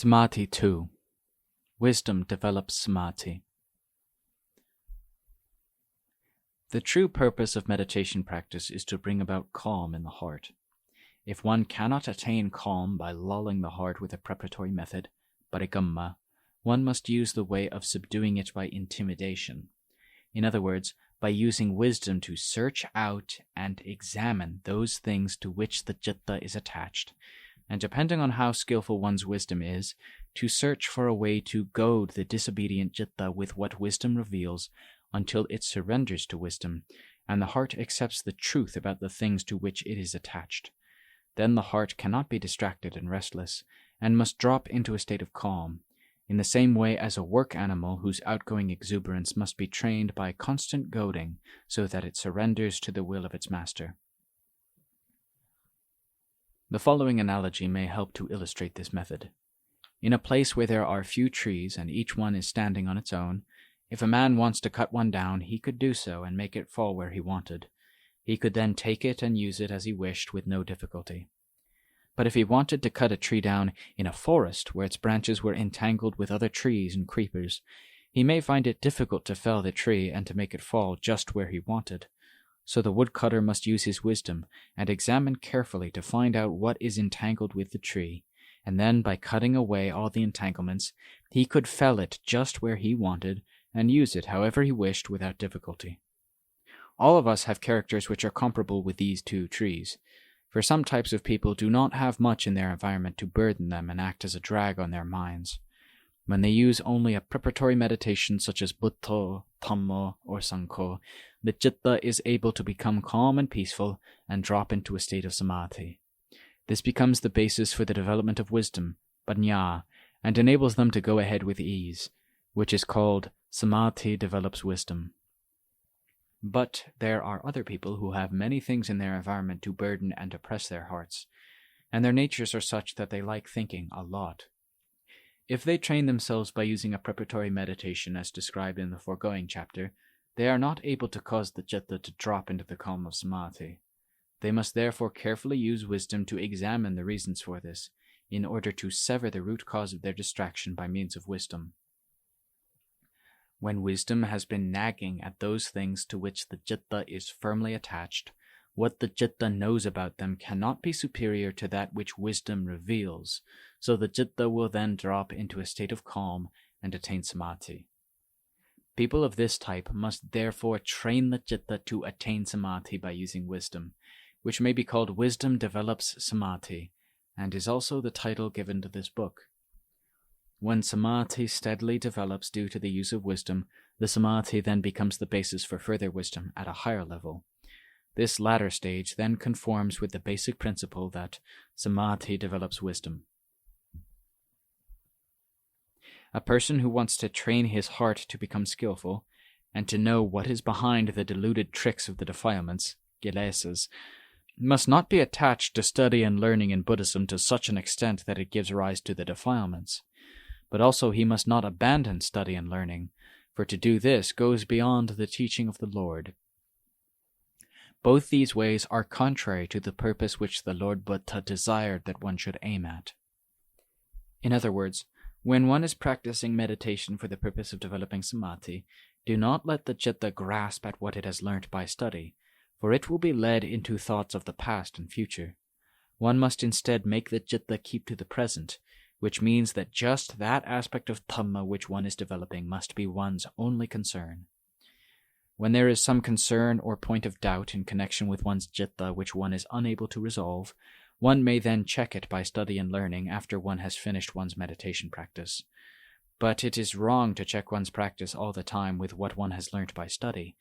Samadhi 2. Wisdom develops Samadhi. The true purpose of meditation practice is to bring about calm in the heart. If one cannot attain calm by lulling the heart with a preparatory method, parikamma, one must use the way of subduing it by intimidation. In other words, by using wisdom to search out and examine those things to which the citta is attached, and depending on how skillful one's wisdom is, to search for a way to goad the disobedient citta with what wisdom reveals until it surrenders to wisdom, and the heart accepts the truth about the things to which it is attached. Then the heart cannot be distracted and restless, and must drop into a state of calm, in the same way as a work animal whose outgoing exuberance must be trained by constant goading so that it surrenders to the will of its master. The following analogy may help to illustrate this method. In a place where there are few trees and each one is standing on its own, if a man wants to cut one down, he could do so and make it fall where he wanted. He could then take it and use it as he wished with no difficulty. But if he wanted to cut a tree down in a forest where its branches were entangled with other trees and creepers, he may find it difficult to fell the tree and to make it fall just where he wanted. So the woodcutter must use his wisdom and examine carefully to find out what is entangled with the tree, and then by cutting away all the entanglements, he could fell it just where he wanted and use it however he wished without difficulty. All of us have characters which are comparable with these two trees, for some types of people do not have much in their environment to burden them and act as a drag on their minds. When they use only a preparatory meditation such as Buddha, Dhamma, or Sangha, the citta is able to become calm and peaceful and drop into a state of Samadhi. This becomes the basis for the development of wisdom, paññā, and enables them to go ahead with ease, which is called Samadhi develops wisdom. But there are other people who have many things in their environment to burden and oppress their hearts, and their natures are such that they like thinking a lot. If they train themselves by using a preparatory meditation as described in the foregoing chapter, they are not able to cause the citta to drop into the calm of Samadhi. They must therefore carefully use wisdom to examine the reasons for this, in order to sever the root cause of their distraction by means of wisdom. When wisdom has been nagging at those things to which the citta is firmly attached, what the citta knows about them cannot be superior to that which wisdom reveals, so the citta will then drop into a state of calm and attain Samadhi. People of this type must therefore train the citta to attain Samadhi by using wisdom, which may be called Wisdom Develops Samadhi, and is also the title given to this book. When Samadhi steadily develops due to the use of wisdom, the Samadhi then becomes the basis for further wisdom at a higher level. This latter stage then conforms with the basic principle that Samadhi develops wisdom. A person who wants to train his heart to become skillful, and to know what is behind the deluded tricks of the defilements, kilesas, must not be attached to study and learning in Buddhism to such an extent that it gives rise to the defilements. But also he must not abandon study and learning, for to do this goes beyond the teaching of the Lord. Both these ways are contrary to the purpose which the Lord Buddha desired that one should aim at. In other words, when one is practicing meditation for the purpose of developing Samadhi, do not let the citta grasp at what it has learnt by study, for it will be led into thoughts of the past and future. One must instead make the citta keep to the present, which means that just that aspect of Dhamma which one is developing must be one's only concern. When there is some concern or point of doubt in connection with one's citta which one is unable to resolve, one may then check it by study and learning after one has finished one's meditation practice. But it is wrong to check one's practice all the time with what one has learnt by study,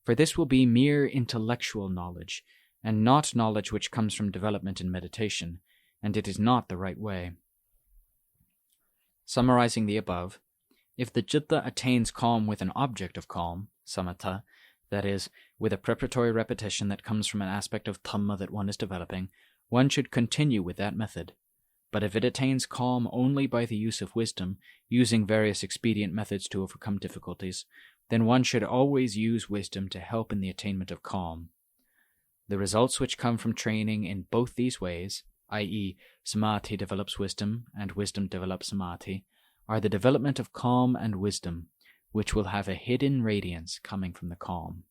for this will be mere intellectual knowledge, and not knowledge which comes from development in meditation, and it is not the right way. Summarizing the above, if the citta attains calm with an object of calm, samatha, that is, with a preparatory repetition that comes from an aspect of Dhamma that one is developing, one should continue with that method. But if it attains calm only by the use of wisdom, using various expedient methods to overcome difficulties, then one should always use wisdom to help in the attainment of calm. The results which come from training in both these ways, i.e., Samadhi develops wisdom and wisdom develops Samadhi, are the development of calm and wisdom, which will have a hidden radiance coming from the calm.